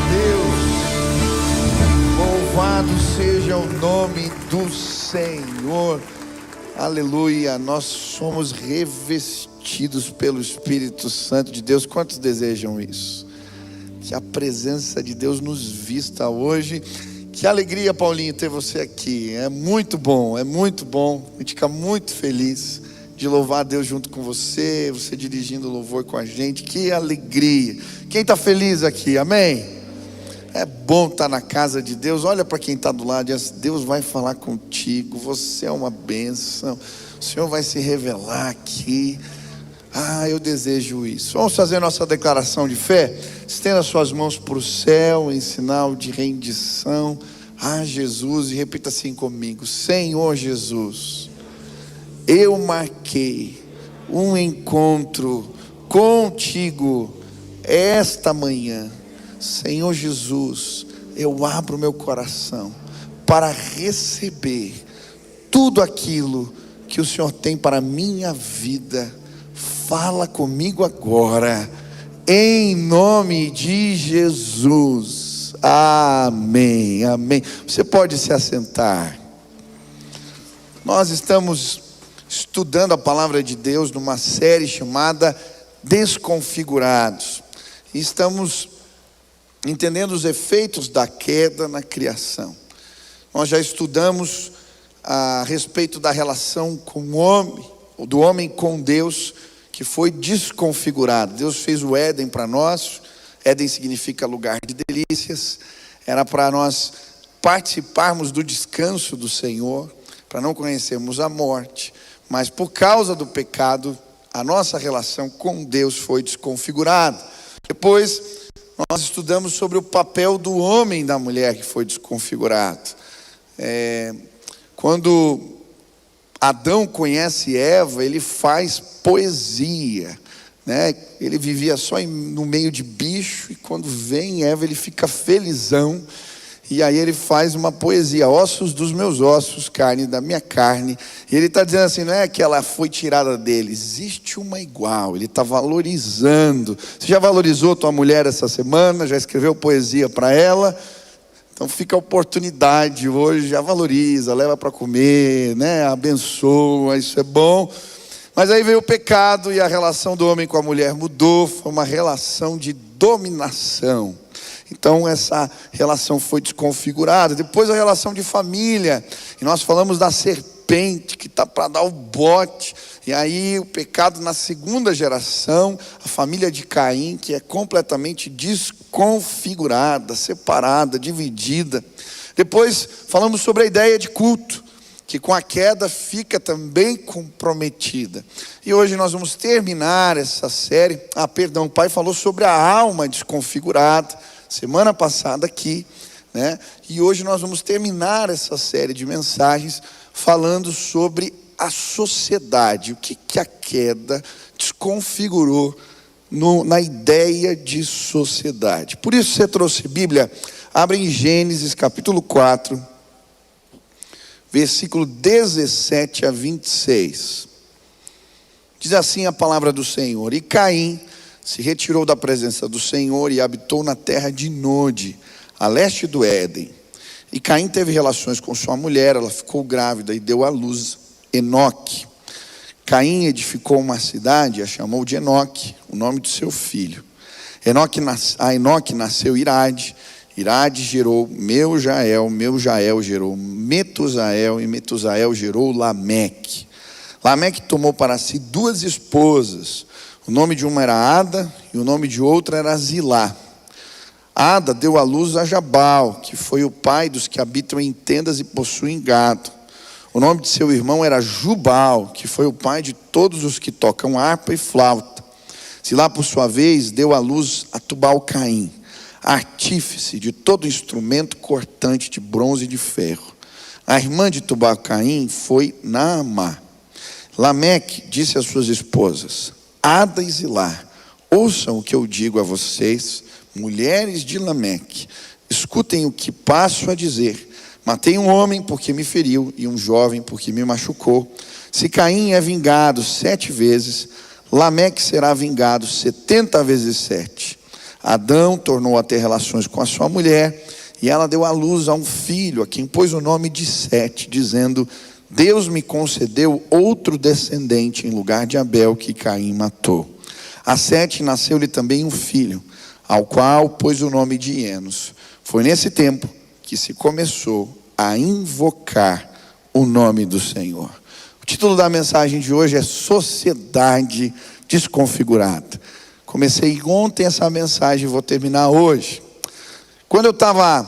Deus, louvado seja o nome do Senhor, aleluia. Nós somos revestidos pelo Espírito Santo de Deus. Quantos desejam isso? Que a presença de Deus nos vista hoje. Que alegria, Paulinho, ter você aqui. É muito bom, a gente fica muito feliz de louvar a Deus junto com você, você dirigindo o louvor com a gente. Que alegria. Quem está feliz aqui, amém? É bom estar na casa de Deus. Olha para quem está do lado e diz: Deus vai falar contigo, você é uma bênção, o Senhor vai se revelar aqui. Eu desejo isso. Vamos fazer nossa declaração de fé. Estenda suas mãos para o céu em sinal de rendição a Jesus e repita assim comigo: Senhor Jesus, eu marquei um encontro contigo esta manhã. Senhor Jesus, eu abro meu coração para receber tudo aquilo que o Senhor tem para a minha vida. Fala comigo agora, em nome de Jesus. Amém, amém. Você pode se assentar. Nós estamos estudando a palavra de Deus numa série chamada Desconfigurados. E estamos entendendo os efeitos da queda na criação. Nós já estudamos a respeito da relação com o homem, do homem com Deus, que foi desconfigurado. Deus fez o Éden para nós. Éden significa lugar de delícias. Era para nós participarmos do descanso do Senhor, para não conhecermos a morte. Mas por causa do pecado, a nossa relação com Deus foi desconfigurada. Depois nós estudamos sobre o papel do homem e da mulher que foi desconfigurado. Quando Adão conhece Eva, ele faz poesia, né? Ele vivia só no meio de bicho, e quando vem Eva ele fica felizão, e aí ele faz uma poesia: ossos dos meus ossos, carne da minha carne. E ele está dizendo assim, não é que ela foi tirada dele, existe uma igual. Ele está valorizando. Você já valorizou tua mulher essa semana? Já escreveu poesia para ela? Então fica a oportunidade hoje, já valoriza, leva para comer, né? Abençoa, isso é bom. Mas aí veio o pecado e a relação do homem com a mulher mudou, foi uma relação de dominação. Então essa relação foi desconfigurada. Depois a relação de família, e nós falamos da serpente que está para dar o bote. E aí o pecado na segunda geração, a família de Caim, que é completamente desconfigurada, separada, dividida. Depois falamos sobre a ideia de culto, que com a queda fica também comprometida. E hoje nós vamos terminar essa série. O pai falou sobre a alma desconfigurada semana passada aqui, né? E hoje nós vamos terminar essa série de mensagens falando sobre a sociedade, o que a queda desconfigurou na ideia de sociedade. Por isso, você trouxe Bíblia, abre em Gênesis capítulo 4, versículo 17 a 26. Diz assim a palavra do Senhor: E Caim se retirou da presença do Senhor e habitou na terra de Nod, a leste do Éden. E Caim teve relações com sua mulher, ela ficou grávida e deu à luz Enoque. Caim edificou uma cidade e a chamou de Enoque, o nome do seu filho. A Enoque nasceu Irade, Irade gerou Meujael, Meujael gerou Metusael, e Metusael gerou Lameque. Lameque tomou para si 2 esposas. O nome de uma era Ada e o nome de outra era Zilá. Ada deu à luz a Jabal, que foi o pai dos que habitam em tendas e possuem gado. O nome de seu irmão era Jubal, que foi o pai de todos os que tocam harpa e flauta. Zilá, por sua vez, deu à luz a Tubal-Caim, artífice de todo instrumento cortante de bronze e de ferro. A irmã de Tubal-Caim foi Naamá. Lameque disse às suas esposas: Ada e Zilá, ouçam o que eu digo a vocês, mulheres de Lameque. Escutem o que passo a dizer. Matei um homem porque me feriu e um jovem porque me machucou. Se Caim é vingado 7 vezes, Lameque será vingado 70 vezes 7. Adão tornou a ter relações com a sua mulher, e ela deu à luz a um filho, a quem pôs o nome de Sete, dizendo: Deus me concedeu outro descendente em lugar de Abel, que Caim matou. A Sete nasceu-lhe também um filho, ao qual pôs o nome de Enos. Foi nesse tempo que se começou a invocar o nome do Senhor. O título da mensagem de hoje é Sociedade Desconfigurada. Comecei ontem essa mensagem e vou terminar hoje. Quando eu estava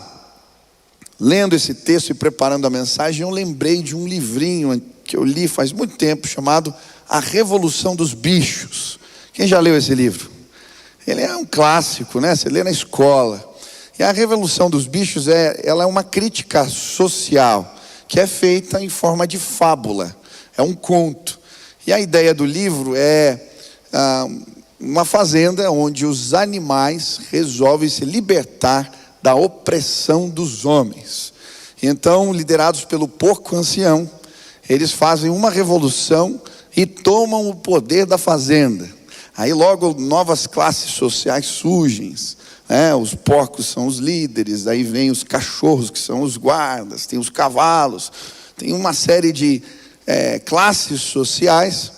lendo esse texto e preparando a mensagem, eu lembrei de um livrinho que eu li faz muito tempo, chamado A Revolução dos Bichos. Quem já leu esse livro? Ele é um clássico, né? Você lê na escola. E a Revolução dos Bichos ela é uma crítica social que é feita em forma de fábula. É um conto. E a ideia do livro é uma fazenda onde os animais resolvem se libertar da opressão dos homens. Então, liderados pelo porco ancião, eles fazem uma revolução e tomam o poder da fazenda. Aí logo novas classes sociais surgem, né? Os porcos são os líderes, aí vem os cachorros, que são os guardas, tem os cavalos, tem uma série de classes sociais.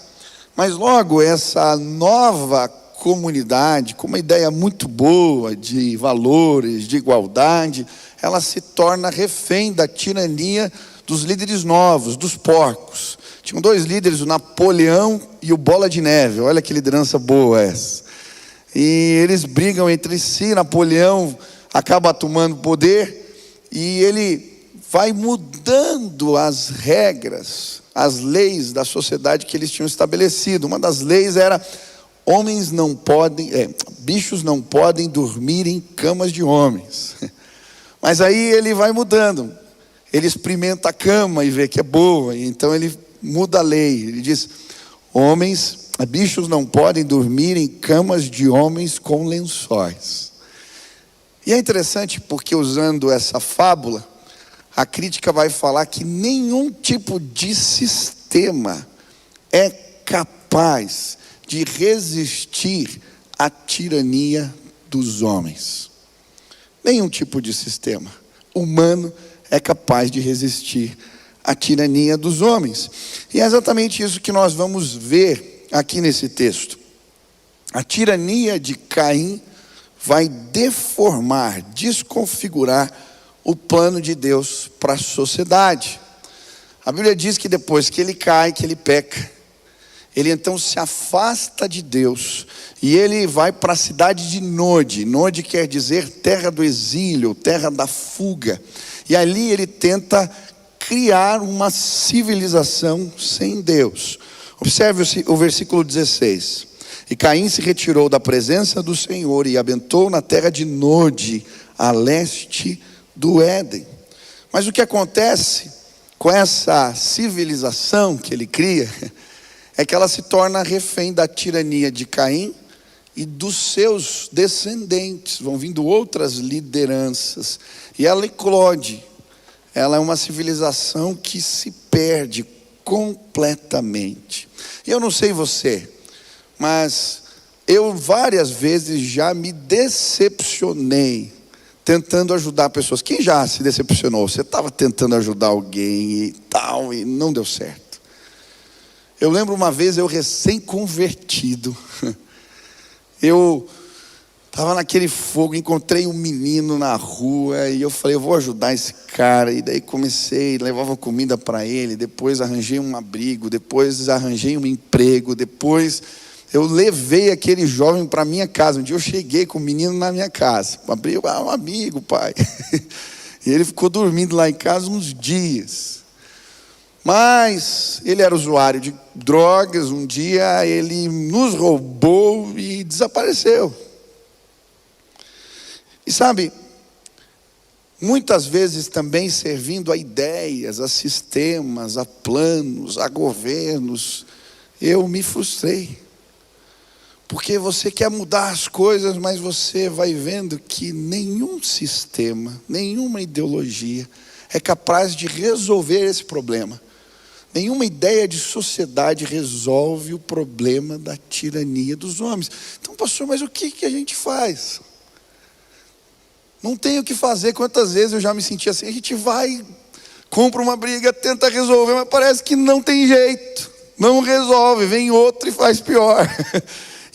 Mas logo essa nova comunidade, com uma ideia muito boa de valores, de igualdade, ela se torna refém da tirania dos líderes novos, dos porcos. Tinham dois líderes, o Napoleão e o Bola de Neve. Olha que liderança boa essa. E eles brigam entre si. Napoleão acaba tomando poder e ele vai mudando as regras, as leis da sociedade que eles tinham estabelecido. Uma das leis era: bichos não podem dormir em camas de homens. Mas aí ele vai mudando. Ele experimenta a cama e vê que é boa, e então ele muda a lei. Ele diz: bichos não podem dormir em camas de homens com lençóis. E é interessante porque, usando essa fábula, a crítica vai falar que nenhum tipo de sistema é capaz de resistir à tirania dos homens. Nenhum tipo de sistema humano é capaz de resistir à tirania dos homens. E é exatamente isso que nós vamos ver aqui nesse texto. A tirania de Caim vai deformar, desconfigurar o plano de Deus para a sociedade. A Bíblia diz que depois que ele cai, que ele peca, ele então se afasta de Deus e ele vai para a cidade de Nod. Nod quer dizer terra do exílio, terra da fuga. E ali ele tenta criar uma civilização sem Deus. Observe o versículo 16. E Caim se retirou da presença do Senhor e habitou na terra de Nod, a leste do Éden. Mas o que acontece com essa civilização que ele cria é que ela se torna refém da tirania de Caim e dos seus descendentes. Vão vindo outras lideranças e ela eclode. Ela é uma civilização que se perde completamente. E eu não sei você, mas eu várias vezes já me decepcionei tentando ajudar pessoas. Quem já se decepcionou? Você estava tentando ajudar alguém e tal, e não deu certo. Eu lembro uma vez, eu recém-convertido, eu estava naquele fogo, encontrei um menino na rua, e eu falei: eu vou ajudar esse cara. E daí comecei, levava comida para ele, depois arranjei um abrigo, depois arranjei um emprego, depois eu levei aquele jovem para minha casa. Um dia eu cheguei com o menino na minha casa, abri um amigo, pai. E ele ficou dormindo lá em casa uns dias. Mas ele era usuário de drogas. Um dia ele nos roubou e desapareceu. E sabe, muitas vezes também servindo a ideias, a sistemas, a planos, a governos, eu me frustrei. Porque você quer mudar as coisas, mas você vai vendo que nenhum sistema, nenhuma ideologia é capaz de resolver esse problema. Nenhuma ideia de sociedade resolve o problema da tirania dos homens. Então, pastor, mas o que a gente faz? Não tem o que fazer. Quantas vezes eu já me senti assim, a gente vai, compra uma briga, tenta resolver, mas parece que não tem jeito, não resolve, vem outro e faz pior.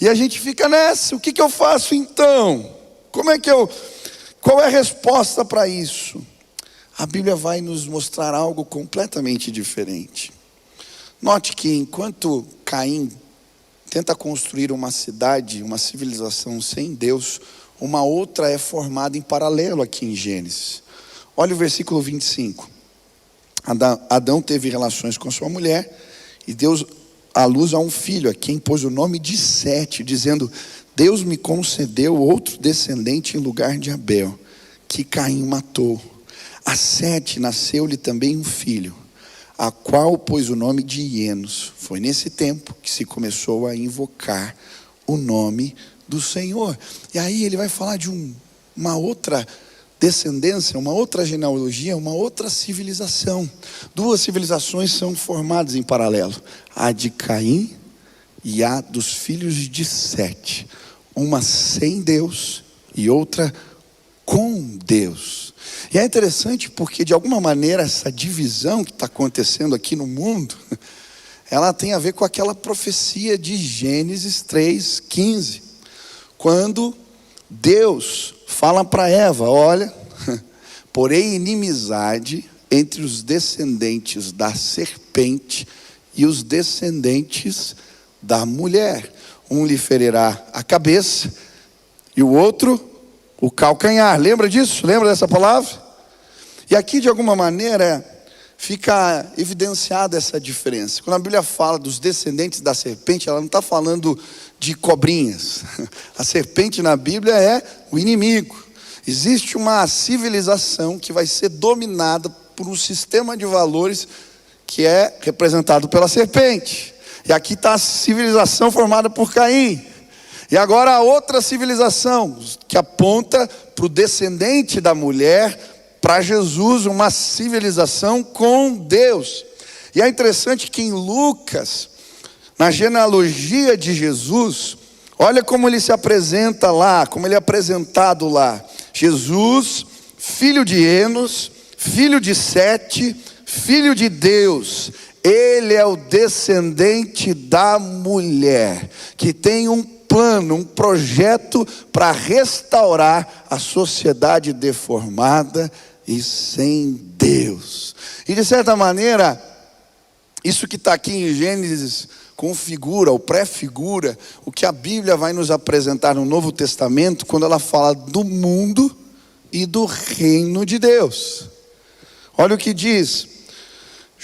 E a gente fica nessa, o que eu faço então? Qual é a resposta para isso? A Bíblia vai nos mostrar algo completamente diferente. Note que enquanto Caim tenta construir uma cidade, uma civilização sem Deus, uma outra é formada em paralelo aqui em Gênesis. Olha o versículo 25. Adão teve relações com sua mulher e deu à luz a um filho, a quem pôs o nome de Sete, dizendo: Deus me concedeu outro descendente em lugar de Abel, que Caim matou. A Sete nasceu-lhe também um filho, a qual pôs o nome de Enos. Foi nesse tempo que se começou a invocar o nome do Senhor. E aí ele vai falar de uma outra descendência, uma outra genealogia, uma outra civilização. Duas civilizações são formadas em paralelo: a de Caim e a dos filhos de Sete. Uma sem Deus e outra com Deus. E é interessante porque, de alguma maneira, essa divisão que está acontecendo aqui no mundo, ela tem a ver com aquela profecia de Gênesis 3:15, quando Deus fala para Eva: olha, porém inimizade entre os descendentes da serpente e os descendentes da mulher. Um lhe ferirá a cabeça e o outro o calcanhar. Lembra disso? Lembra dessa palavra? E aqui, de alguma maneira, fica evidenciada essa diferença. Quando a Bíblia fala dos descendentes da serpente, ela não está falando de cobrinhas. A serpente na Bíblia é o inimigo. Existe uma civilização que vai ser dominada por um sistema de valores que é representado pela serpente. E aqui está a civilização formada por Caim. E agora a outra civilização que aponta para o descendente da mulher, para Jesus, uma civilização com Deus. E é interessante que em Lucas, na genealogia de Jesus, olha como ele se apresenta lá, como ele é apresentado lá. Jesus, filho de Enos, filho de Sete, filho de Deus. Ele é o descendente da mulher, que tem um plano, um projeto para restaurar a sociedade deformada e sem Deus. E de certa maneira, isso que está aqui em Gênesis configura ou prefigura o que a Bíblia vai nos apresentar no Novo Testamento, quando ela fala do mundo e do reino de Deus. Olha o que diz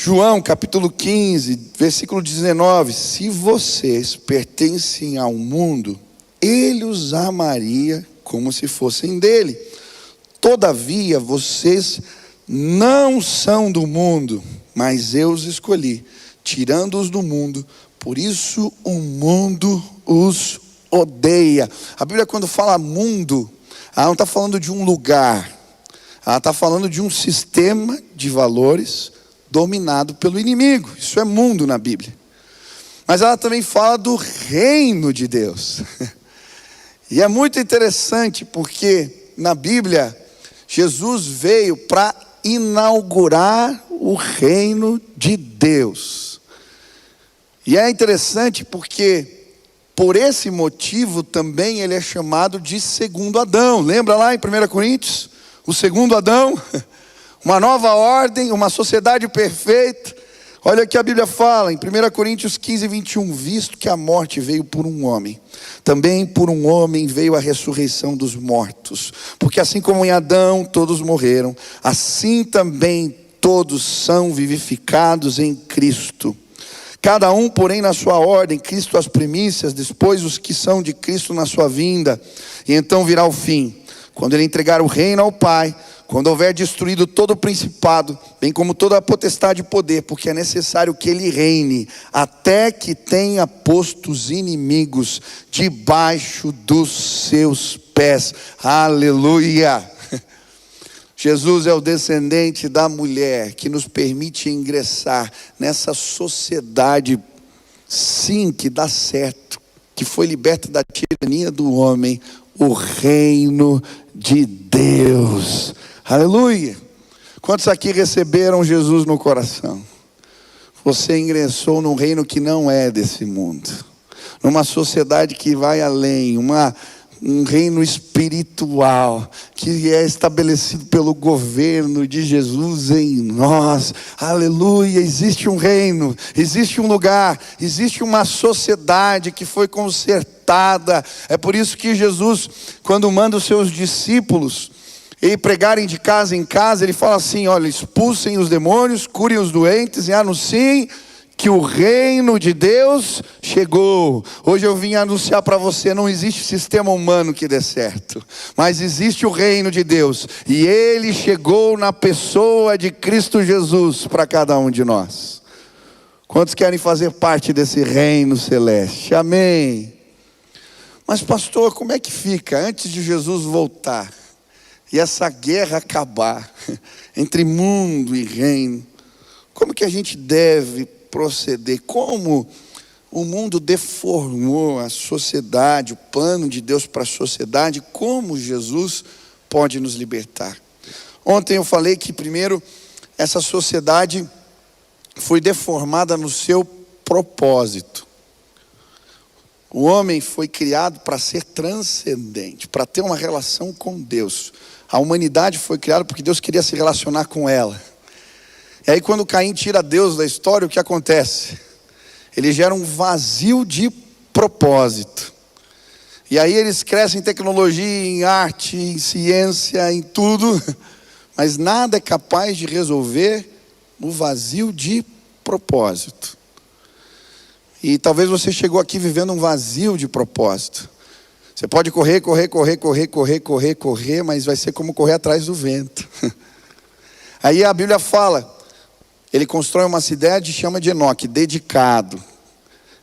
João capítulo 15, versículo 19: se vocês pertencem ao mundo, ele os amaria como se fossem dele. Todavia vocês não são do mundo, mas eu os escolhi, tirando-os do mundo, por isso o mundo os odeia. A Bíblia, quando fala mundo, ela não está falando de um lugar, ela está falando de um sistema de valores dominado pelo inimigo. Isso é mundo na Bíblia. Mas ela também fala do reino de Deus. E é muito interessante porque na Bíblia Jesus veio para inaugurar o reino de Deus. E é interessante porque por esse motivo também ele é chamado de segundo Adão. Lembra lá em 1 Coríntios? O segundo Adão, uma nova ordem, uma sociedade perfeita. Olha o que a Bíblia fala em 1 Coríntios 15, 21. Visto que a morte veio por um homem, também por um homem veio a ressurreição dos mortos. Porque assim como em Adão todos morreram, assim também todos são vivificados em Cristo. Cada um, porém, na sua ordem: Cristo as primícias, depois os que são de Cristo na sua vinda. E então virá o fim, quando ele entregar o reino ao Pai, quando houver destruído todo o principado, bem como toda a potestade e poder, porque é necessário que ele reine, até que tenha posto os inimigos debaixo dos seus pés. Aleluia! Jesus é o descendente da mulher que nos permite ingressar nessa sociedade, sim, que dá certo, que foi liberta da tirania do homem, o reino de Deus. Aleluia! Quantos aqui receberam Jesus no coração? Você ingressou num reino que não é desse mundo, numa sociedade que vai além, um reino espiritual, que é estabelecido pelo governo de Jesus em nós. Aleluia! Existe um reino, existe um lugar, existe uma sociedade que foi consertada. É por isso que Jesus, quando manda os seus discípulos e pregarem de casa em casa, ele fala assim: olha, expulsem os demônios, curem os doentes e anunciem que o reino de Deus chegou. Hoje eu vim anunciar para você: não existe sistema humano que dê certo, mas existe o reino de Deus, e ele chegou na pessoa de Cristo Jesus para cada um de nós. Quantos querem fazer parte desse reino celeste? Amém. Mas pastor, como é que fica antes de Jesus voltar e essa guerra acabar entre mundo e reino? Como que a gente deve proceder? Como o mundo deformou a sociedade, o plano de Deus para a sociedade? Como Jesus pode nos libertar? Ontem eu falei que primeiro essa sociedade foi deformada no seu propósito. O homem foi criado para ser transcendente, para ter uma relação com Deus. A humanidade foi criada porque Deus queria se relacionar com ela. E aí quando Caim tira Deus da história, o que acontece? Ele gera um vazio de propósito. E aí eles crescem em tecnologia, em arte, em ciência, em tudo, mas nada é capaz de resolver o vazio de propósito. E talvez você chegou aqui vivendo um vazio de propósito. Você pode correr, mas vai ser como correr atrás do vento. Aí a Bíblia fala, ele constrói uma cidade e chama de Enoque, dedicado.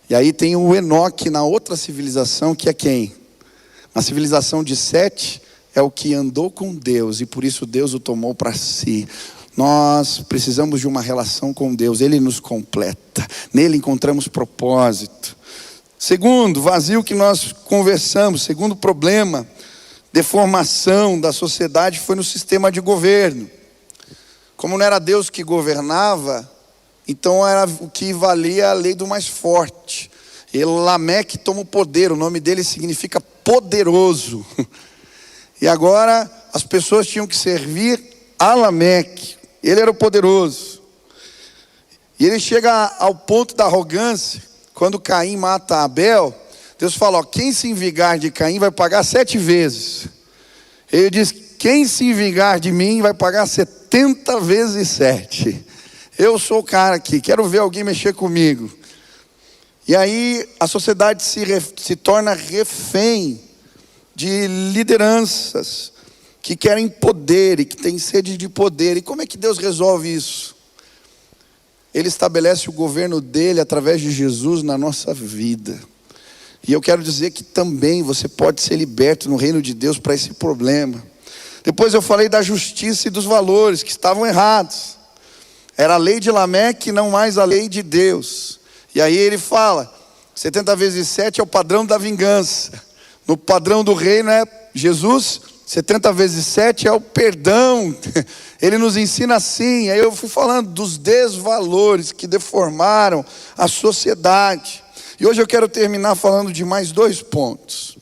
E aí tem o Enoque na outra civilização, que é quem? Na civilização de Sete, é o que andou com Deus, e por isso Deus o tomou para si. Nós precisamos de uma relação com Deus, Ele nos completa, nele encontramos propósito. Segundo, vazio que nós conversamos. Segundo problema, deformação da sociedade, foi no sistema de governo. Como não era Deus que governava, então era o que valia a lei do mais forte. E Lameque toma o poder, o nome dele significa poderoso. E agora as pessoas tinham que servir a Lameque, ele era o poderoso. E ele chega ao ponto da arrogância, quando Caim mata Abel. Deus fala, ó, quem se vingar de Caim vai pagar 7 vezes. Ele diz, quem se vingar de mim vai pagar 70 vezes 7. Eu sou o cara aqui, quero ver alguém mexer comigo. E aí a sociedade se torna refém de lideranças que querem poder e que têm sede de poder. E como é que Deus resolve isso? Ele estabelece o governo dele através de Jesus na nossa vida. E eu quero dizer que também você pode ser liberto no reino de Deus para esse problema. Depois eu falei da justiça e dos valores que estavam errados. Era a lei de Lameque, não mais a lei de Deus. E aí ele fala, 70 vezes 7 é o padrão da vingança. No padrão do reino é Jesus, 70 vezes 7 é o perdão. Ele nos ensina assim. Aí eu fui falando dos desvalores que deformaram a sociedade. E hoje eu quero terminar falando de mais 2 pontos.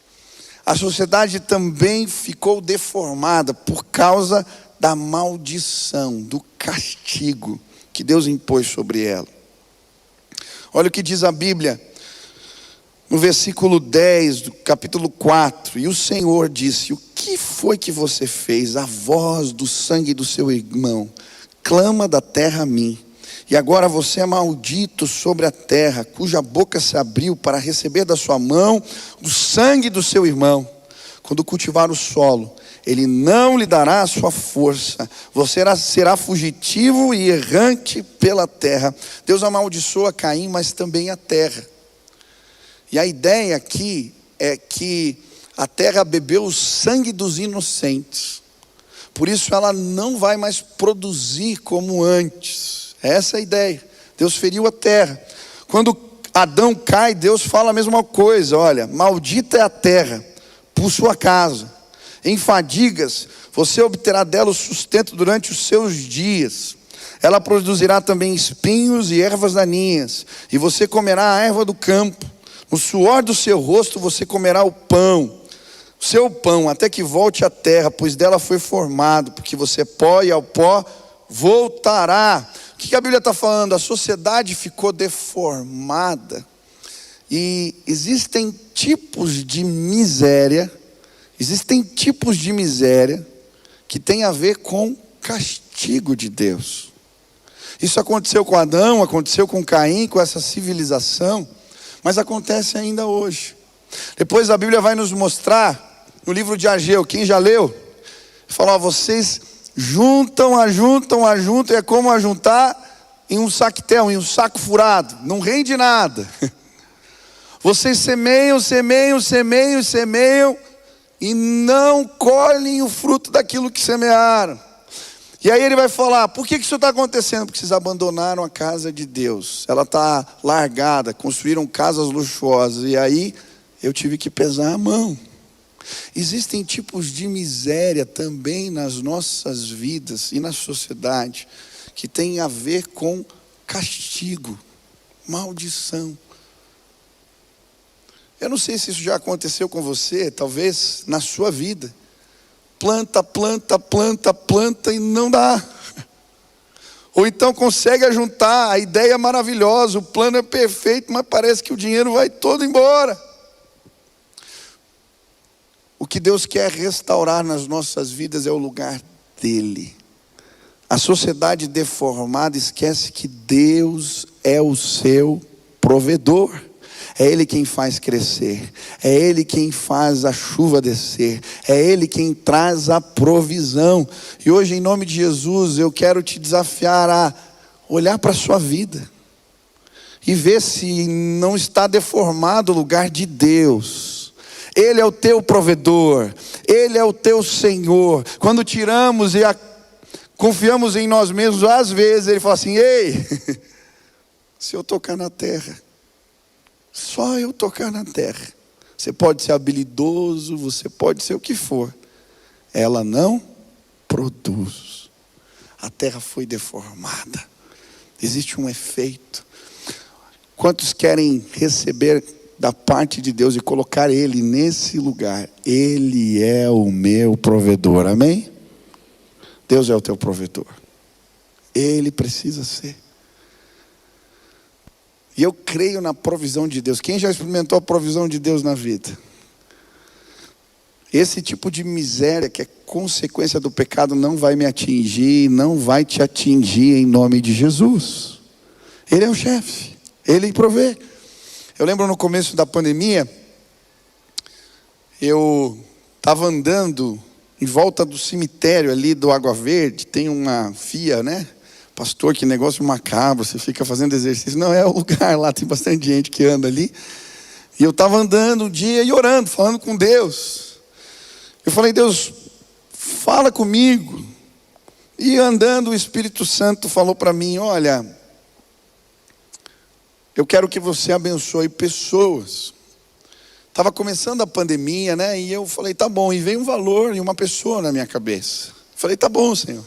A sociedade também ficou deformada por causa da maldição, do castigo que Deus impôs sobre ela. Olha o que diz a Bíblia, no versículo 10 do capítulo 4. E o Senhor disse, o que foi que você fez? A voz do sangue do seu irmão clama da terra a mim. E agora você é maldito sobre a terra, cuja boca se abriu para receber da sua mão o sangue do seu irmão. Quando cultivar o solo, ele não lhe dará a sua força. Você será fugitivo e errante pela terra. Deus amaldiçoa Caim, mas também a terra. E a ideia aqui é que a terra bebeu o sangue dos inocentes. Por isso ela não vai mais produzir como antes. Essa é a ideia. Deus feriu a terra. Quando Adão cai, Deus fala a mesma coisa. Olha, maldita é a terra por sua casa. Em fadigas, você obterá dela o sustento durante os seus dias. Ela produzirá também espinhos e ervas daninhas, e você comerá a erva do campo. No suor do seu rosto você comerá o seu pão, até que volte à terra, pois dela foi formado, porque você é pó e ao pó voltará. O que a Bíblia está falando? A sociedade ficou deformada, e existem tipos de miséria, que tem a ver com castigo de Deus. Isso aconteceu com Adão, aconteceu com Caim, com essa civilização, mas acontece ainda hoje. Depois a Bíblia vai nos mostrar, no livro de Ageu, quem já leu? Fala, vocês juntam, é como ajuntar em um saquetel, em um saco furado, não rende nada. Vocês semeiam, e não colhem o fruto daquilo que semearam. E aí ele vai falar, por que isso está acontecendo? Porque vocês abandonaram a casa de Deus. Ela está largada, construíram casas luxuosas. E aí eu tive que pesar a mão. Existem tipos de miséria também nas nossas vidas e na sociedade, que tem a ver com castigo, maldição. Eu não sei se isso já aconteceu com você, talvez na sua vida. Planta e não dá. Ou então consegue ajuntar, a ideia é maravilhosa, o plano é perfeito, mas parece que o dinheiro vai todo embora. O que Deus quer restaurar nas nossas vidas é o lugar dele. A sociedade deformada esquece que Deus é o seu provedor. É Ele quem faz crescer, é Ele quem faz a chuva descer, é Ele quem traz a provisão. E hoje, em nome de Jesus, eu quero te desafiar a olhar para a sua vida e ver se não está deformado o lugar de Deus. Ele é o teu provedor, Ele é o teu Senhor. Quando tiramos e confiamos em nós mesmos, às vezes Ele fala assim, ei, se eu tocar na terra, só eu tocar na terra, você pode ser habilidoso, você pode ser o que for, ela não produz. A terra foi deformada, existe um efeito. Quantos querem receber da parte de Deus e colocar Ele nesse lugar? Ele é o meu provedor, amém? Deus é o teu provedor, Ele precisa ser. E eu creio na provisão de Deus. Quem já experimentou a provisão de Deus na vida? Esse tipo de miséria que é consequência do pecado não vai me atingir, não vai te atingir em nome de Jesus. Ele é o chefe, Ele provê. Eu lembro no começo da pandemia, eu estava andando em volta do cemitério ali do Água Verde, tem uma FIA, né? Pastor, que negócio macabro, você fica fazendo exercício. Não, é o lugar lá, tem bastante gente que anda ali. E eu estava andando um dia e orando, falando com Deus. Eu falei, Deus, fala comigo. E andando, o Espírito Santo falou para mim, olha, eu quero que você abençoe pessoas. Estava começando a pandemia, né? E eu falei, tá bom. E veio um valor e uma pessoa na minha cabeça. Falei, tá bom, Senhor.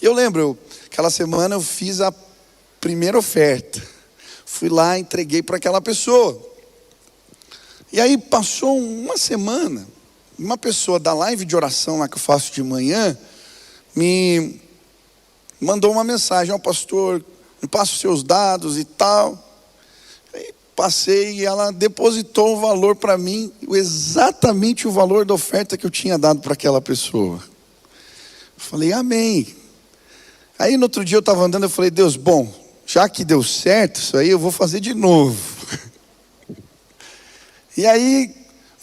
E eu lembro, aquela semana eu fiz a primeira oferta. Fui lá, entreguei para aquela pessoa. E aí passou uma semana, uma pessoa da live de oração lá que eu faço de manhã, me mandou uma mensagem, pastor, me passa os seus dados e tal. Aí passei e ela depositou o valor para mim, exatamente o valor da oferta que eu tinha dado para aquela pessoa. Falei, amém. Aí no outro dia eu estava andando, eu falei, Deus, bom, já que deu certo isso aí, eu vou fazer de novo. E aí,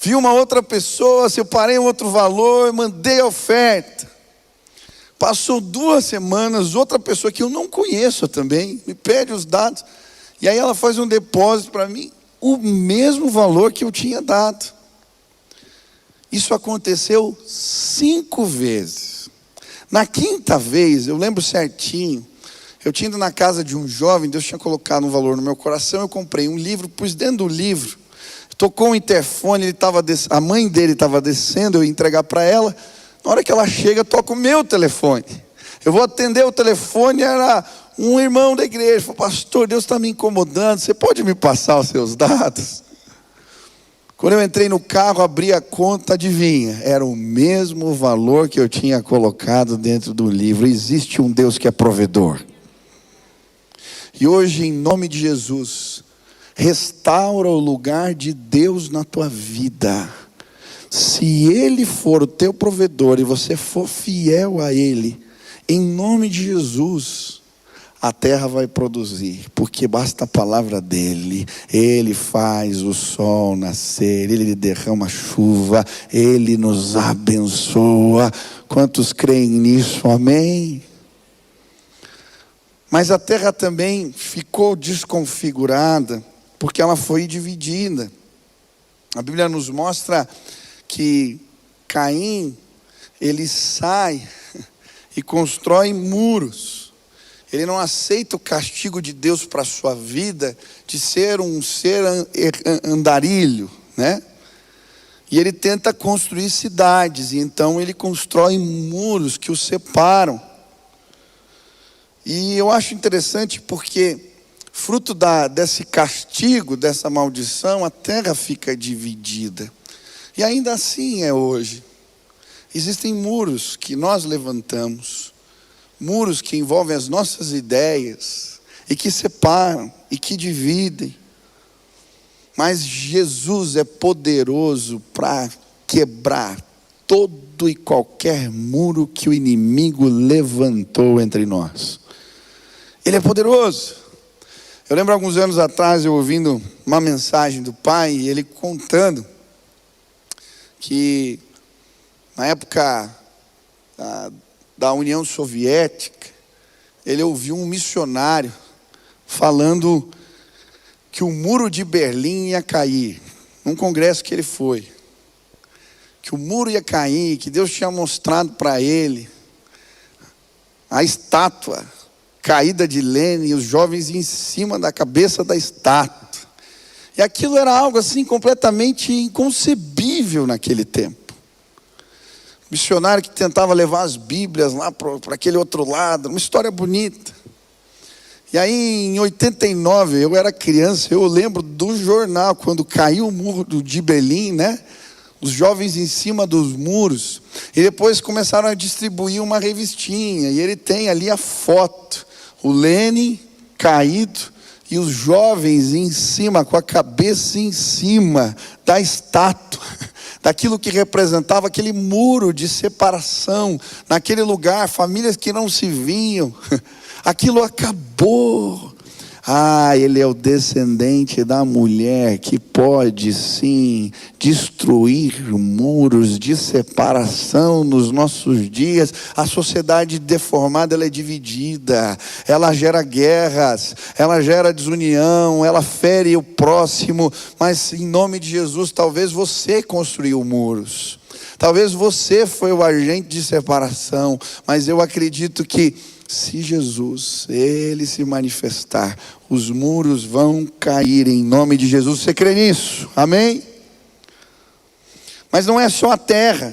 vi uma outra pessoa, separei um outro valor, mandei a oferta. Passou 2 semanas, outra pessoa que eu não conheço também, me pede os dados. E aí ela faz um depósito para mim, o mesmo valor que eu tinha dado. Isso aconteceu 5 vezes. Na 5ª vez, eu lembro certinho, eu tinha ido na casa de um jovem, Deus tinha colocado um valor no meu coração, eu comprei um livro, pus dentro do livro, Tocou o interfone, a mãe dele estava descendo, eu ia entregar para ela. Na hora que ela chega, toca o meu telefone. Eu vou atender o telefone, era um irmão da igreja. Falou: pastor, Deus está me incomodando, você pode me passar os seus dados? Quando eu entrei no carro, abri a conta, adivinha? Era o mesmo valor que eu tinha colocado dentro do livro. Existe um Deus que é provedor. E hoje, em nome de Jesus, restaura o lugar de Deus na tua vida. Se Ele for o teu provedor e você for fiel a Ele, em nome de Jesus, a terra vai produzir, porque basta a palavra dEle. Ele faz o sol nascer, Ele derrama chuva, Ele nos abençoa. Quantos creem nisso? Amém? Mas a terra também ficou desconfigurada, porque ela foi dividida. A Bíblia nos mostra que Caim, ele sai e constrói muros. Ele não aceita o castigo de Deus para a sua vida, de ser um ser andarilho, né? E ele tenta construir cidades, e então ele constrói muros que o separam. E eu acho interessante porque, fruto desse castigo, dessa maldição, a terra fica dividida. E ainda assim é hoje. Existem muros que nós levantamos, muros que envolvem as nossas ideias, e que separam, e que dividem. Mas Jesus é poderoso para quebrar todo e qualquer muro que o inimigo levantou entre nós. Ele é poderoso. Eu lembro alguns anos atrás, eu ouvindo uma mensagem do pai, e ele contando que na época da União Soviética, ele ouviu um missionário falando que o muro de Berlim ia cair, num congresso que ele foi. Que o muro ia cair, que Deus tinha mostrado para ele a estátua caída de Lenin e os jovens em cima da cabeça da estátua. E aquilo era algo assim completamente inconcebível naquele tempo. Missionário que tentava levar as Bíblias lá para aquele outro lado, uma história bonita. E aí em 89, eu era criança, eu lembro do jornal, quando caiu o muro de Berlim, né? Os jovens em cima dos muros, e depois começaram a distribuir uma revistinha, e ele tem ali a foto, o Lenin caído, e os jovens em cima, com a cabeça em cima da estátua, daquilo que representava aquele muro de separação, naquele lugar, famílias que não se viam, aquilo acabou. Ele é o descendente da mulher que pode sim destruir muros de separação nos nossos dias. A sociedade deformada, ela é dividida, ela gera guerras, ela gera desunião, ela fere o próximo. Mas em nome de Jesus, talvez você construiu muros, talvez você foi o agente de separação, mas eu acredito que se Jesus, Ele se manifestar, os muros vão cair em nome de Jesus. Você crê nisso? Amém? Mas não é só a terra.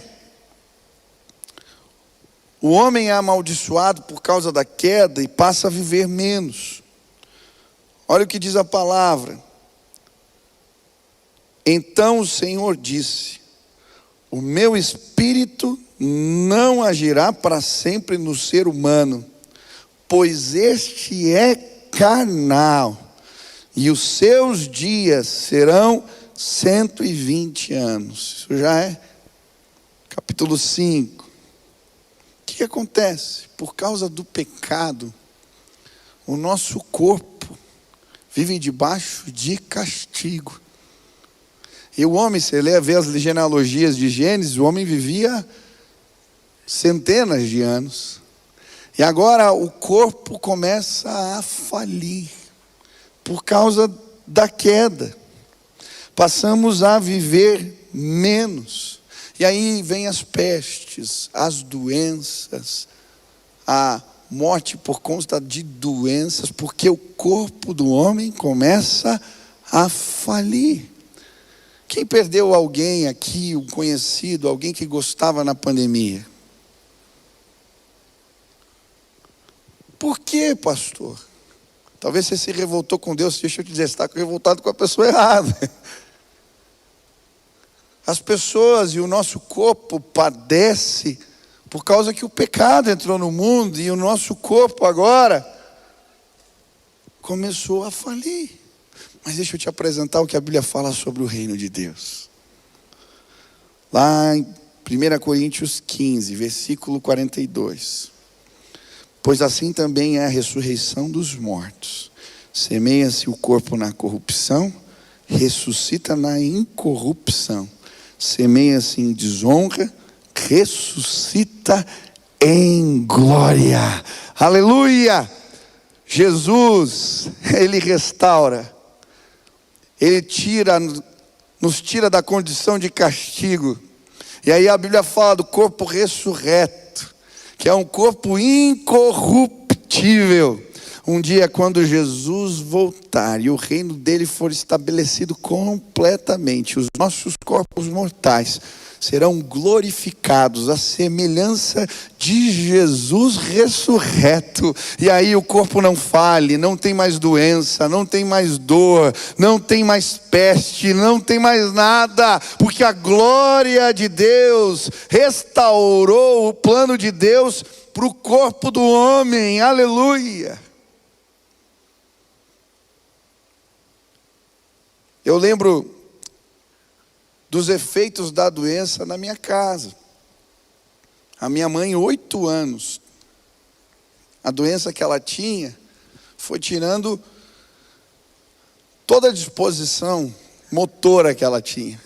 O homem é amaldiçoado por causa da queda e passa a viver menos. Olha o que diz a palavra. Então o Senhor disse: o meu espírito não agirá para sempre no ser humano, pois este é carnal, e os seus dias serão 120 anos. Isso já é capítulo 5. O que acontece? Por causa do pecado, o nosso corpo vive debaixo de castigo. E o homem, você vê as genealogias de Gênesis, o homem vivia centenas de anos. E agora o corpo começa a falir por causa da queda. Passamos a viver menos. E aí vem as pestes, as doenças, a morte por conta de doenças, porque o corpo do homem começa a falir. Quem perdeu alguém aqui, um conhecido, alguém que gostava na pandemia? Por quê, pastor? Talvez você se revoltou com Deus. Deixa eu te dizer, você está revoltado com a pessoa errada. As pessoas e o nosso corpo padece por causa que o pecado entrou no mundo e o nosso corpo agora começou a falir. Mas deixa eu te apresentar o que a Bíblia fala sobre o reino de Deus. Lá em 1 Coríntios 15, versículo 42. Pois assim também é a ressurreição dos mortos. Semeia-se o corpo na corrupção, ressuscita na incorrupção. Semeia-se em desonra, ressuscita em glória. Aleluia! Jesus, Ele restaura. Ele nos tira da condição de castigo. E aí a Bíblia fala do corpo ressurreto, que é um corpo incorruptível. Um dia, quando Jesus voltar e o reino dele for estabelecido completamente, os nossos corpos mortais serão glorificados à semelhança de Jesus ressurreto. E aí o corpo não fale, não tem mais doença, não tem mais dor, não tem mais peste, não tem mais nada, porque a glória de Deus restaurou o plano de Deus para o corpo do homem. Aleluia! Eu lembro dos efeitos da doença na minha casa. A minha mãe, 8 anos, a doença que ela tinha foi tirando toda a disposição motora que ela tinha.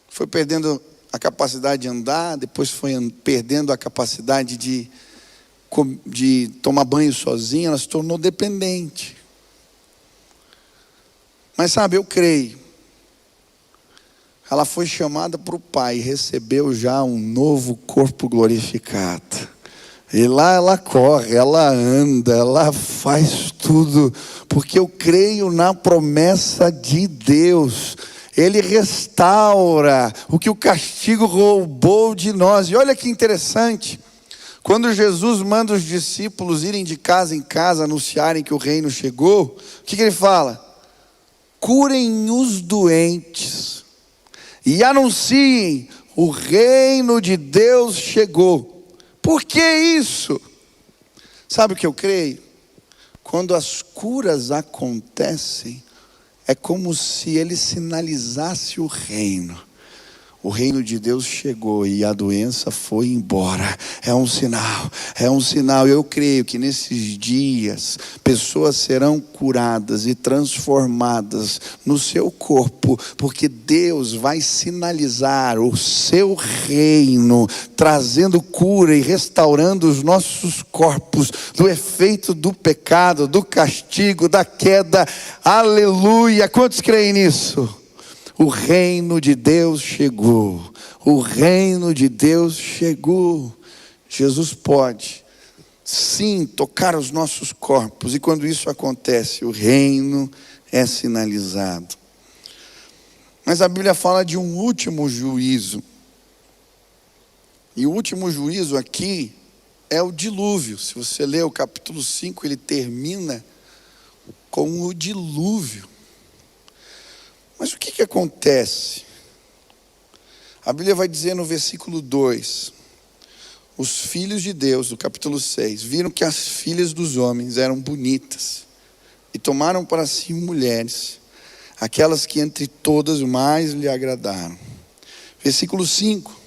Foi perdendo a capacidade de andar, depois foi perdendo a capacidade de tomar banho sozinha, ela se tornou dependente. Mas sabe, eu creio, ela foi chamada para o Pai e recebeu já um novo corpo glorificado. E lá ela corre, ela anda, ela faz tudo, porque eu creio na promessa de Deus. Ele restaura o que o castigo roubou de nós. E olha que interessante, quando Jesus manda os discípulos irem de casa em casa, anunciarem que o reino chegou, o que ele fala? Curem os doentes e anunciem: o reino de Deus chegou. Por que isso? Sabe o que eu creio? Quando as curas acontecem, é como se ele sinalizasse o reino. O reino de Deus chegou e a doença foi embora. É um sinal, é um sinal. Eu creio que nesses dias, pessoas serão curadas e transformadas no seu corpo, porque Deus vai sinalizar o seu reino, trazendo cura e restaurando os nossos corpos do efeito do pecado, do castigo, da queda. Aleluia! Quantos creem nisso? O reino de Deus chegou. O reino de Deus chegou. Jesus pode, sim, tocar os nossos corpos. E quando isso acontece, o reino é sinalizado. Mas a Bíblia fala de um último juízo. E o último juízo aqui é o dilúvio. Se você ler o capítulo 5, ele termina com o dilúvio. Mas o que acontece? A Bíblia vai dizer no versículo 2: os filhos de Deus, do capítulo 6, viram que as filhas dos homens eram bonitas e tomaram para si mulheres, aquelas que entre todas mais lhe agradaram. Versículo 5: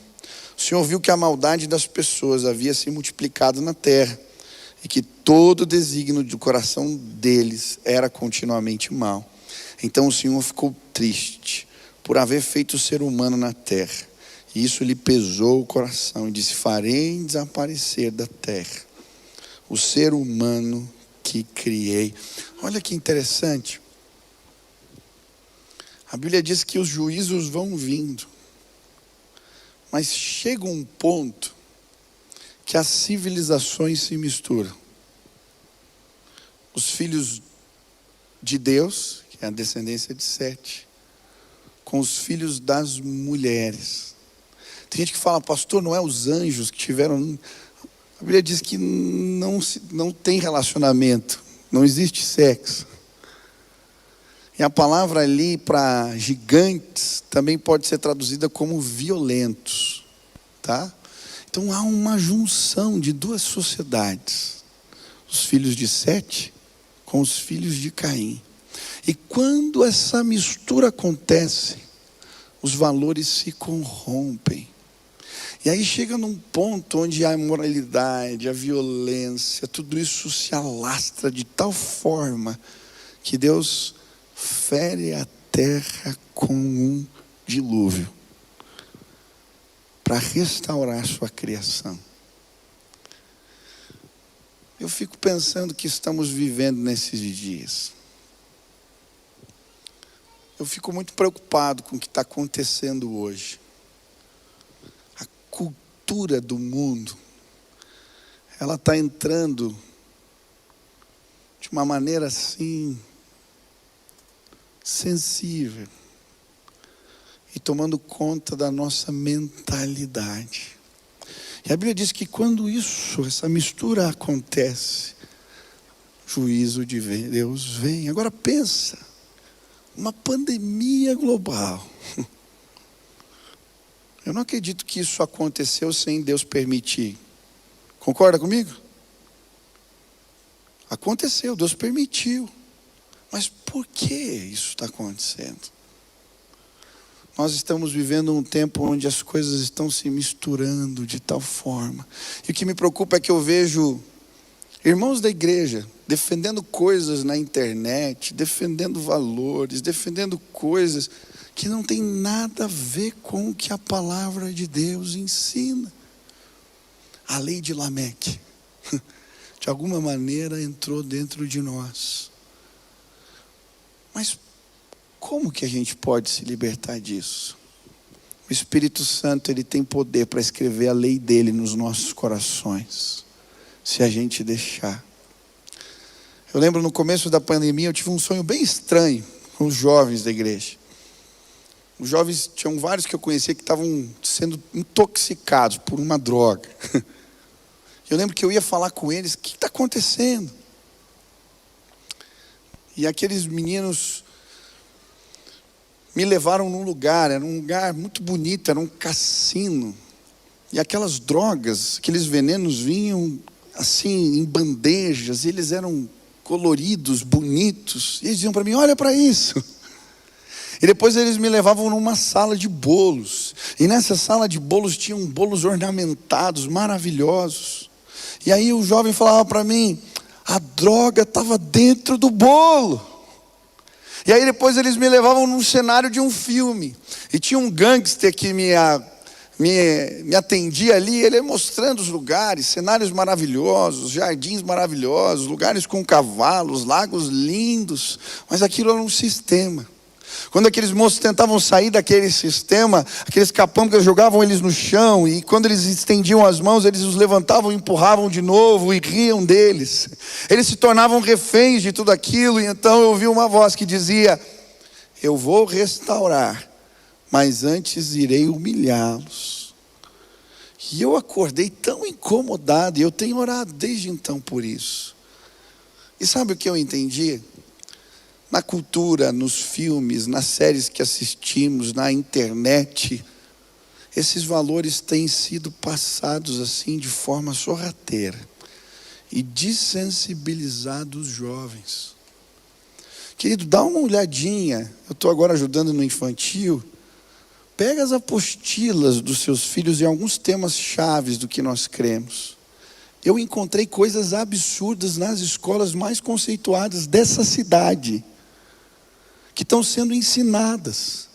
o Senhor viu que a maldade das pessoas havia se multiplicado na terra e que todo o desígnio do coração deles era continuamente mau. Então o Senhor ficou triste por haver feito o ser humano na terra. E isso lhe pesou o coração e disse: farei desaparecer da terra o ser humano que criei. Olha que interessante. A Bíblia diz que os juízos vão vindo. Mas chega um ponto que as civilizações se misturam. Os filhos de Deus, que é a descendência de Sete, com os filhos das mulheres. Tem gente que fala, pastor, não é os anjos que tiveram... A Bíblia diz que não tem relacionamento, não existe sexo. E a palavra ali para gigantes também pode ser traduzida como violentos, tá? Então há uma junção de duas sociedades, os filhos de Sete com os filhos de Caim. E quando essa mistura acontece, os valores se corrompem. E aí chega num ponto onde a imoralidade, a violência, tudo isso se alastra de tal forma que Deus fere a terra com um dilúvio para restaurar sua criação. Eu fico pensando que estamos vivendo nesses dias. Eu fico muito preocupado com o que está acontecendo hoje. A cultura do mundo, ela está entrando de uma maneira assim, sensível, e tomando conta da nossa mentalidade. E a Bíblia diz que quando essa mistura acontece, juízo de Deus vem. Agora pensa, uma pandemia global. Eu não acredito que isso aconteceu sem Deus permitir. Concorda comigo? Aconteceu, Deus permitiu. Mas por que isso está acontecendo? Nós estamos vivendo um tempo onde as coisas estão se misturando de tal forma. E o que me preocupa é que eu vejo irmãos da igreja defendendo coisas na internet, defendendo valores, defendendo coisas que não tem nada a ver com o que a palavra de Deus ensina. A lei de Lameque, de alguma maneira, entrou dentro de nós. Mas como que a gente pode se libertar disso? O Espírito Santo, ele tem poder para escrever a lei dele nos nossos corações, se a gente deixar. Eu lembro no começo da pandemia, eu tive um sonho bem estranho com os jovens da igreja. Os jovens, tinham vários que eu conhecia que estavam sendo intoxicados por uma droga. Eu lembro que eu ia falar com eles, o que está acontecendo? E aqueles meninos me levaram num lugar, era um lugar muito bonito, era um cassino. E aquelas drogas, aqueles venenos vinham assim em bandejas, e eles eram coloridos, bonitos. E eles diziam para mim, olha para isso. E depois eles me levavam numa sala de bolos. E nessa sala de bolos tinham bolos ornamentados, maravilhosos. E aí o jovem falava para mim, a droga estava dentro do bolo. E aí depois eles me levavam num cenário de um filme. E tinha um gangster que me atendia ali, ele mostrando os lugares, cenários maravilhosos, jardins maravilhosos, lugares com cavalos, lagos lindos. Mas aquilo era um sistema. Quando aqueles moços tentavam sair daquele sistema, aqueles capangas jogavam eles no chão, e quando eles estendiam as mãos, eles os levantavam e empurravam de novo e riam deles. Eles se tornavam reféns de tudo aquilo. E então eu ouvi uma voz que dizia, eu vou restaurar, mas antes irei humilhá-los. E eu acordei tão incomodado, e eu tenho orado desde então por isso. E sabe o que eu entendi? Na cultura, nos filmes, nas séries que assistimos, na internet, esses valores têm sido passados assim de forma sorrateira e desensibilizado os jovens. Querido, dá uma olhadinha, eu estou agora ajudando no infantil, pega as apostilas dos seus filhos em alguns temas chaves do que nós cremos. Eu encontrei coisas absurdas nas escolas mais conceituadas dessa cidade, que estão sendo ensinadas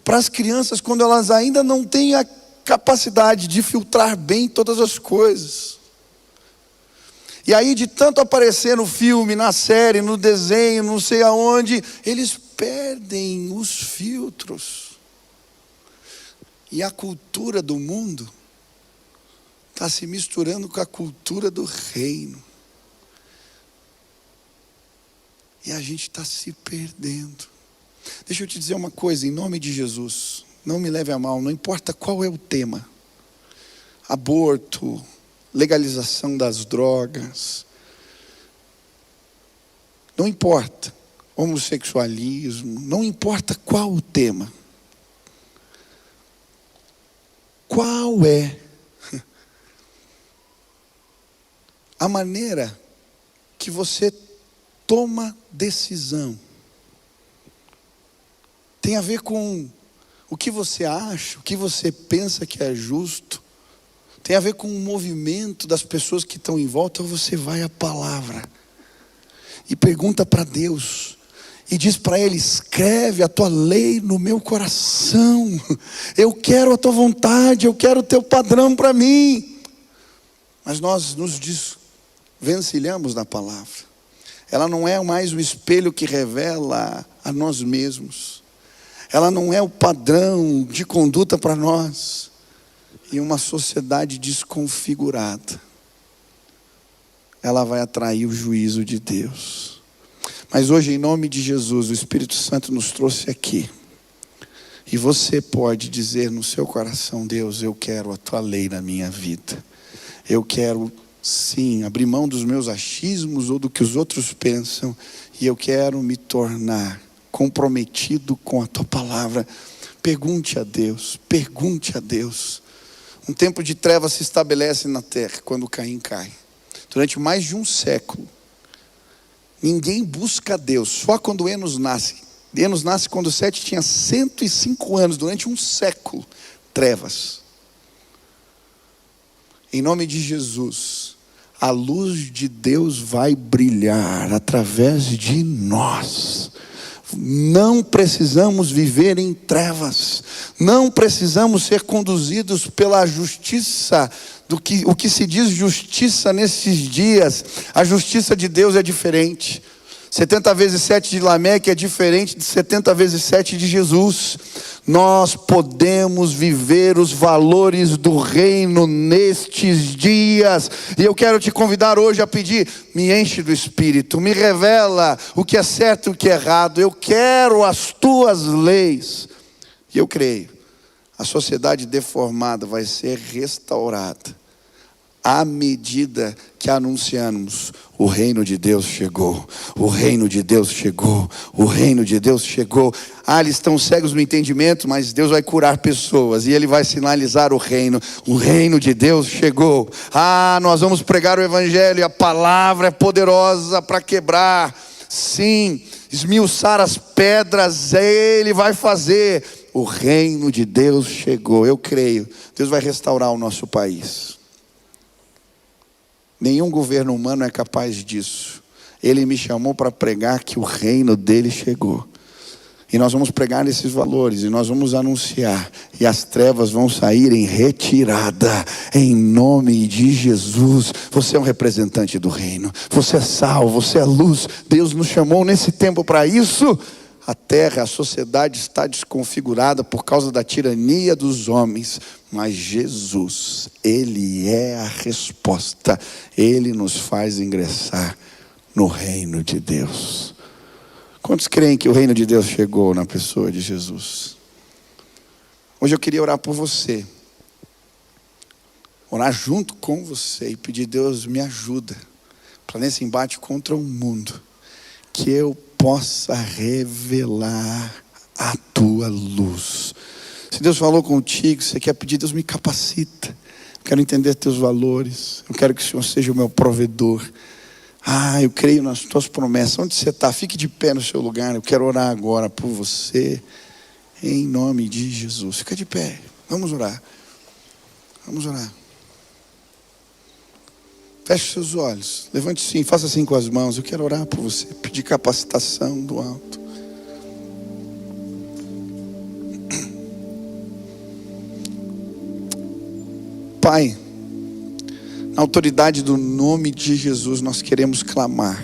para as crianças quando elas ainda não têm a capacidade de filtrar bem todas as coisas. E aí de tanto aparecer no filme, na série, no desenho, não sei aonde, eles perdem os filtros. E a cultura do mundo está se misturando com a cultura do reino. E a gente está se perdendo. Deixa eu te dizer uma coisa, em nome de Jesus, não me leve a mal, não importa qual é o tema. Aborto, legalização das drogas, não importa, homossexualismo, não importa qual o tema. Qual é a maneira que você toma decisão? Tem a ver com o que você acha, o que você pensa que é justo. Tem a ver com o movimento das pessoas que estão em volta. Ou você vai à palavra e pergunta para Deus e diz para Ele: escreve a tua lei no meu coração. Eu quero a tua vontade, eu quero o teu padrão para mim. Mas nós nos desvencilhamos da palavra. Ela não é mais o espelho que revela a nós mesmos. Ela não é o padrão de conduta para nós. Em uma sociedade desconfigurada, ela vai atrair o juízo de Deus. Mas hoje, em nome de Jesus, o Espírito Santo nos trouxe aqui. E você pode dizer no seu coração: Deus, eu quero a tua lei na minha vida. Eu quero, sim, abrir mão dos meus achismos ou do que os outros pensam. E eu quero me tornar comprometido com a tua palavra. Pergunte a Deus, pergunte a Deus. Um tempo de trevas se estabelece na terra quando Caim cai. Durante mais de um século, ninguém busca Deus. Só quando Enos nasce. Enos nasce quando Sete tinha 105 anos. Durante um século, trevas. Em nome de Jesus, a luz de Deus vai brilhar através de nós. Não precisamos viver em trevas. Não precisamos ser conduzidos pela justiça. O que se diz justiça nesses dias. A justiça de Deus é diferente. 70 vezes 7 de Lameque é diferente de 70 vezes 7 de Jesus. Nós podemos viver os valores do reino nestes dias. E eu quero te convidar hoje a pedir: me enche do Espírito, me revela o que é certo e o que é errado. Eu quero as tuas leis. E eu creio, a sociedade deformada vai ser restaurada à medida que anunciamos: o reino de Deus chegou, o reino de Deus chegou, o reino de Deus chegou. Eles estão cegos no entendimento, mas Deus vai curar pessoas e Ele vai sinalizar o reino de Deus chegou. Nós vamos pregar o Evangelho, e a palavra é poderosa para quebrar, sim, esmiuçar as pedras. Ele vai fazer. O reino de Deus chegou. Eu creio, Deus vai restaurar o nosso país. Nenhum governo humano é capaz disso. Ele me chamou para pregar que o reino dele chegou. E nós vamos pregar esses valores, e nós vamos anunciar, e as trevas vão sair em retirada, em nome de Jesus. Você é um representante do reino, você é sal, você é luz. Deus nos chamou nesse tempo para isso. A terra, a sociedade está desconfigurada por causa da tirania dos homens. Mas Jesus, Ele é a resposta. Ele nos faz ingressar no reino de Deus. Quantos creem que o reino de Deus chegou na pessoa de Jesus? Hoje eu queria orar por você. Orar junto com você e pedir: Deus, me ajuda para nesse embate contra o mundo, que eu possa revelar a tua luz. Se Deus falou contigo, você quer pedir: Deus, me capacita. Eu quero entender teus valores. Eu quero que o Senhor seja o meu provedor. Eu creio nas tuas promessas. Onde você está? Fique de pé no seu lugar. Eu quero orar agora por você, em nome de Jesus. Fica de pé. Vamos orar. Vamos orar. Feche seus olhos. Levante sim, faça assim com as mãos. Eu quero orar por você. Pedir capacitação do alto. Pai, na autoridade do nome de Jesus, nós queremos clamar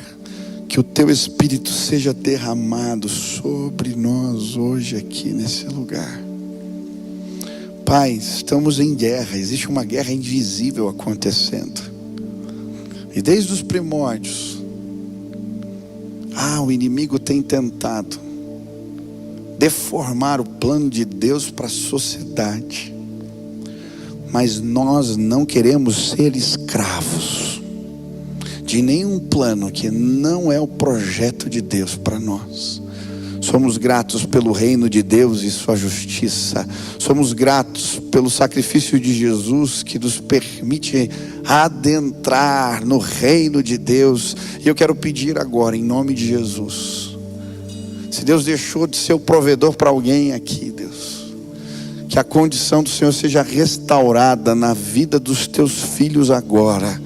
que o Teu Espírito seja derramado sobre nós hoje aqui nesse lugar. Pai, estamos em guerra, existe uma guerra invisível acontecendo. E desde os primórdios, o inimigo tem tentado deformar o plano de Deus para a sociedade. Mas nós não queremos ser escravos de nenhum plano que não é o projeto de Deus para nós. Somos gratos pelo reino de Deus e sua justiça. Somos gratos pelo sacrifício de Jesus que nos permite adentrar no reino de Deus. E eu quero pedir agora, em nome de Jesus, se Deus deixou de ser o provedor para alguém aqui, Deus, que a condição do Senhor seja restaurada na vida dos teus filhos agora.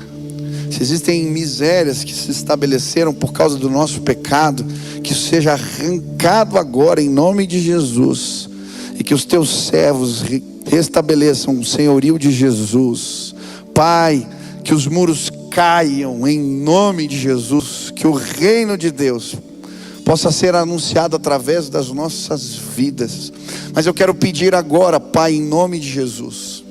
Se existem misérias que se estabeleceram por causa do nosso pecado, que isso seja arrancado agora em nome de Jesus, e que os teus servos restabeleçam o senhorio de Jesus. Pai, que os muros caiam em nome de Jesus, que o reino de Deus possa ser anunciado através das nossas vidas. Mas eu quero pedir agora, Pai, em nome de Jesus,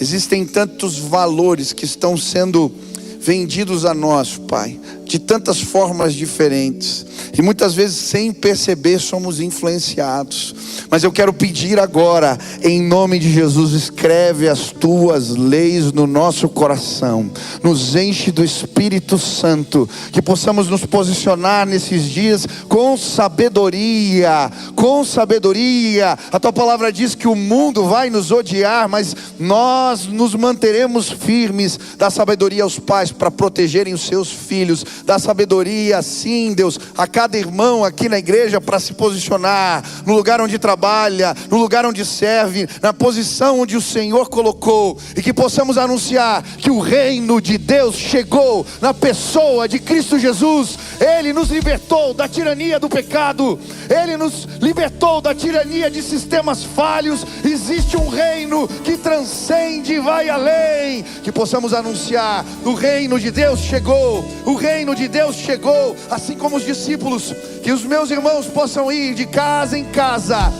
existem tantos valores que estão sendo vendidos a nós, Pai, de tantas formas diferentes, e muitas vezes sem perceber somos influenciados. Mas eu quero pedir agora, em nome de Jesus, escreve as tuas leis no nosso coração, nos enche do Espírito Santo, que possamos nos posicionar nesses dias com sabedoria, com sabedoria. A tua palavra diz que o mundo vai nos odiar, mas nós nos manteremos firmes. Dá sabedoria aos pais para protegerem os seus filhos, dá sabedoria, sim, Deus, a cada irmão aqui na igreja para se posicionar no lugar onde trabalha, no lugar onde serve, na posição onde o Senhor colocou, e que possamos anunciar que o reino de Deus chegou na pessoa de Cristo Jesus. Ele nos libertou da tirania do pecado, Ele nos libertou da tirania de sistemas falhos. Existe um reino que transcende e vai além, que possamos anunciar: o reino de Deus chegou, o reino de Deus chegou. Assim como os discípulos, que os meus irmãos possam ir de casa em casa,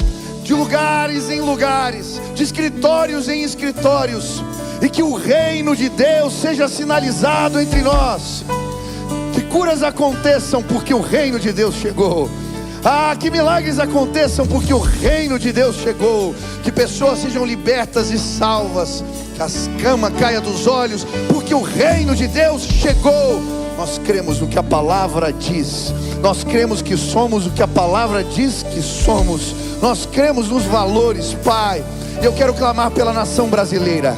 de lugares em lugares, de escritórios em escritórios, e que o reino de Deus seja sinalizado entre nós. Que curas aconteçam porque o reino de Deus chegou. Que milagres aconteçam porque o reino de Deus chegou. Que pessoas sejam libertas e salvas, que as camas caiam dos olhos porque o reino de Deus chegou. Nós cremos no que a palavra diz, nós cremos que somos o que a palavra diz que somos, nós cremos nos valores, Pai. E eu quero clamar pela nação brasileira.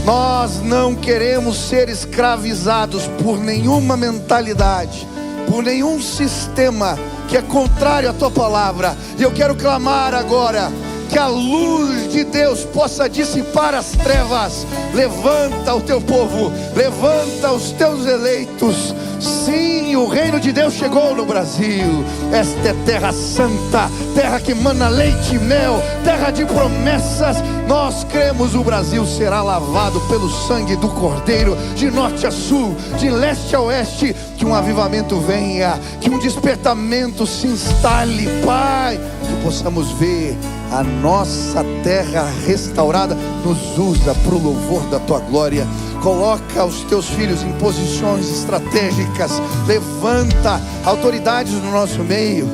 Nós não queremos ser escravizados por nenhuma mentalidade, por nenhum sistema que é contrário à tua palavra. E eu quero clamar agora que a luz de Deus possa dissipar as trevas. Levanta o teu povo, levanta os teus eleitos. Sim, o reino de Deus chegou no Brasil. Esta é terra santa, terra que emana leite e mel, terra de promessas. Nós cremos, o Brasil será lavado pelo sangue do Cordeiro, de norte a sul, de leste a oeste. Que um avivamento venha, que um despertamento se instale, Pai, que possamos ver a nossa terra restaurada. Nos usa para o louvor da tua glória. Coloca os teus filhos em posições estratégicas. Levanta autoridades no nosso meio,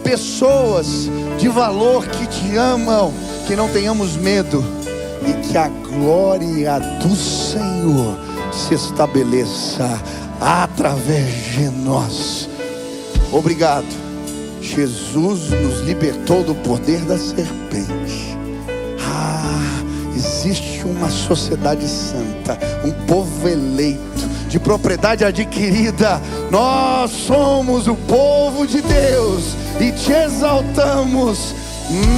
pessoas de valor que te amam. Que não tenhamos medo, e que a glória do Senhor se estabeleça através de nós. Obrigado. Jesus nos libertou do poder da serpente. Existe uma sociedade santa, um povo eleito, de propriedade adquirida. Nós somos o povo de Deus e te exaltamos.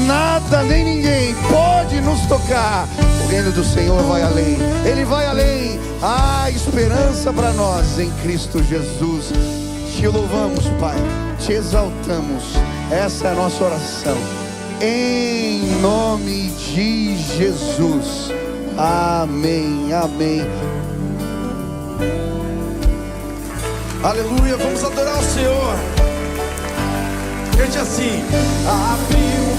Nada nem ninguém pode nos tocar. O reino do Senhor vai além, Ele vai além. Há esperança para nós em Cristo Jesus. Te louvamos, Pai, te exaltamos. Essa é a nossa oração, em nome de Jesus. Amém, amém. Aleluia, vamos adorar o Senhor. Cante assim: abriu